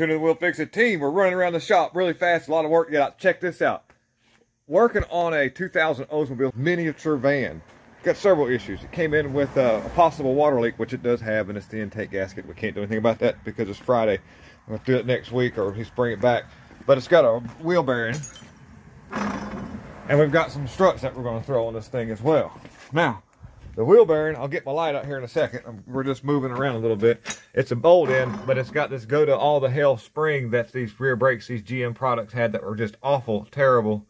Tune in the Wheel Fix It team. We're running around the shop really fast. A lot of work to get out. Check this out. Working on a 2000 Oldsmobile miniature van. Got several issues. It came in with a possible water leak, which it does have, and it's the intake gasket. We can't do anything about that because it's Friday. We'll do it next week or he's bring it back. But it's got a wheel bearing. And we've got some struts that we're going to throw on this thing as well. Now, the wheel bearing, I'll get my light out here in a second. We're just moving around a little bit. It's a bolt in, but it's got this go to all the hell spring that these rear brakes, these GM products had that were just awful, terrible.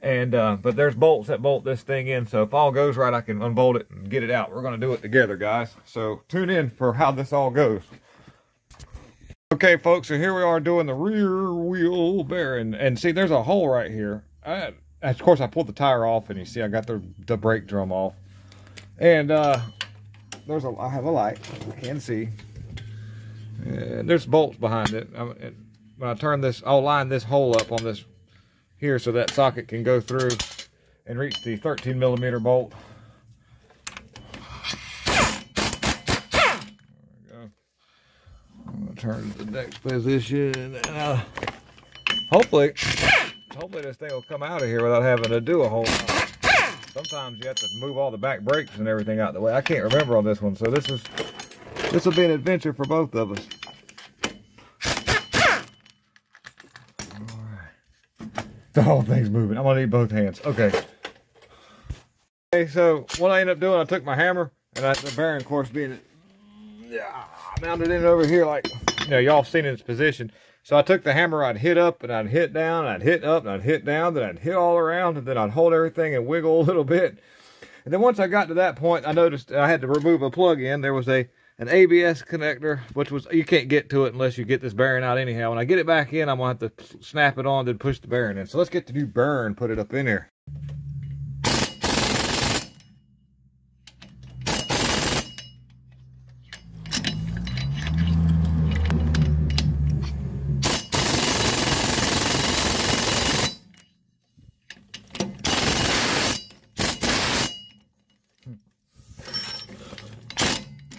And but there's bolts that bolt this thing in, so if all goes right, I can unbolt it and get it out. We're going to do it together, guys. So tune in for how this all goes. Okay, folks, so here we are doing the rear wheel bearing. And see, there's a hole right here. Of course, I pulled the tire off, and you see I got the brake drum off. And I have a light, you can see. And there's bolts behind it. When I turn this, I'll line this hole up on this here so that socket can go through and reach the 13mm bolt. There we go. I'm gonna turn to the next position, and hopefully this thing will come out of here without having to do a whole lot. Sometimes you have to move all the back brakes and everything out the way. I can't remember on this one, so this will be an adventure for both of us. All right. The whole thing's moving. I'm gonna need both hands. Okay. Okay, so what I ended up doing, I took my hammer, and the bearing, of course, being mounted in over here, like, you know, y'all seen in its position. So I took the hammer, I'd hit up, and I'd hit down, and I'd hit up, and I'd hit down, then I'd hit all around, and then I'd hold everything and wiggle a little bit. And then once I got to that point, I noticed I had to remove a plug-in. There was an ABS connector, which was, you can't get to it unless you get this bearing out anyhow. When I get it back in, I'm going to have to snap it on, then push the bearing in. So let's get the new bearing, put it up in there.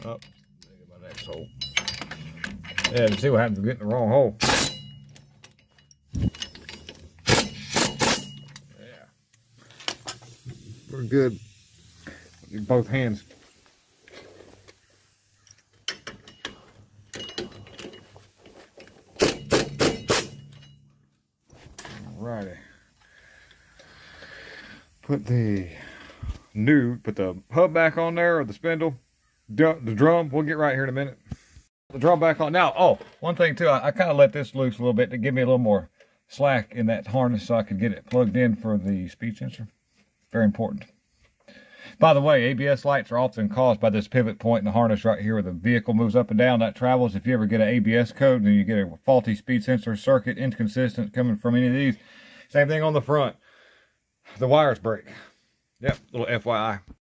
Oh, get my next hole. Yeah, see what happens if we get in the wrong hole. Yeah. We're good. In both hands. Alrighty. Put the hub back on there, or the spindle. The drum, we'll get right here in a minute. The drum back on. Now, oh, one thing too, I kind of let this loose a little bit to give me a little more slack in that harness so I could get it plugged in for the speed sensor. Very important. By the way, ABS lights are often caused by this pivot point in the harness right here where the vehicle moves up and down. That travels. If you ever get an ABS code and you get a faulty speed sensor circuit, inconsistent coming from any of these, same thing on the front. The wires break. Yep, little FYI.